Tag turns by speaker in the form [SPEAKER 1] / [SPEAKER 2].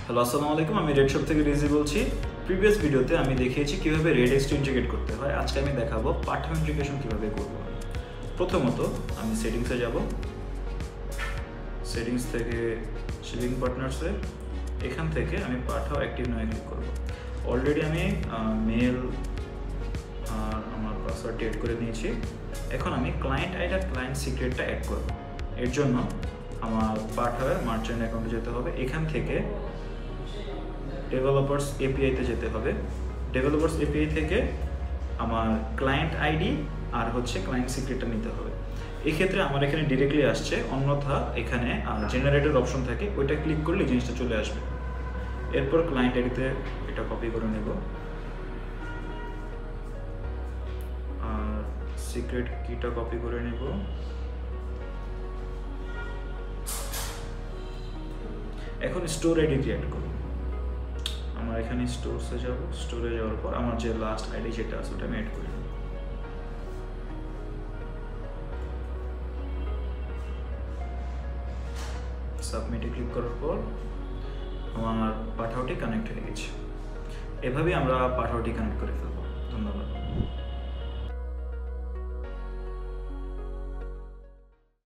[SPEAKER 1] Hello, আসসালামু আলাইকুম। আমি রেড শপ থেকে রিজি বলছি। প্রিভিয়াস ভিডিওতে আমি দেখিয়েছি কিভাবে রেডএক্স ইন্টিগ্রেট করতে হয়। আজকে আমি দেখাবো পাঠাও ইন্টিগ্রেশন কিভাবে করব। প্রথমত আমি সেটিংসে যাব, সেটিংস থেকে শিপিং পার্টনার্সে, এখান থেকে আমি পাঠাও অ্যাক্টিভ নয় ক্লিক করব। অলরেডি আমি মেল আর আমার পাসওয়ার্ডটি অ্যাড করে নিয়েছি। এখন আমি ক্লায়েন্ট আইডি আর ক্লায়েন্ট সিক্রেটটা অ্যাড করব। এর জন্য আমার পাঠাওয়ের মার্চেন্ট অ্যাকাউন্টে যেতে হবে। এখান থেকে ডেভেলপার্স এপিআইতে যেতে হবে। ডেভেলপার্স এপিআই থেকে আমার ক্লায়েন্ট আইডি আর ক্লায়েন্ট সিক্রেটটা নিতে হবে। এই ক্ষেত্রে আমার এখানে ডিরেক্টলি আসছে, অন্যথা এখানে জেনারেটর অপশন থাকে, ওইটা ক্লিক করলে জিনিসটা চলে আসবে। এরপর ক্লায়েন্ট আইডিতে এটা কপি করে নেব আর সিক্রেট কিটা কপি করে নেব। এখন স্টোর আইডি ক্রিয়েট করব। আমার এখানে স্টোরসে যাব, স্টোরে যাওয়ার পর আমার যে লাস্ট আইডি যেটা আছে ওটা আমি অ্যাড করে নেব। সাবমিটে ক্লিক করার পর আমার পাঠাওটি কানেক্ট হয়ে গেছে। এভাবেই আমরা পাঠাওটি কানেক্ট করে ফেলব।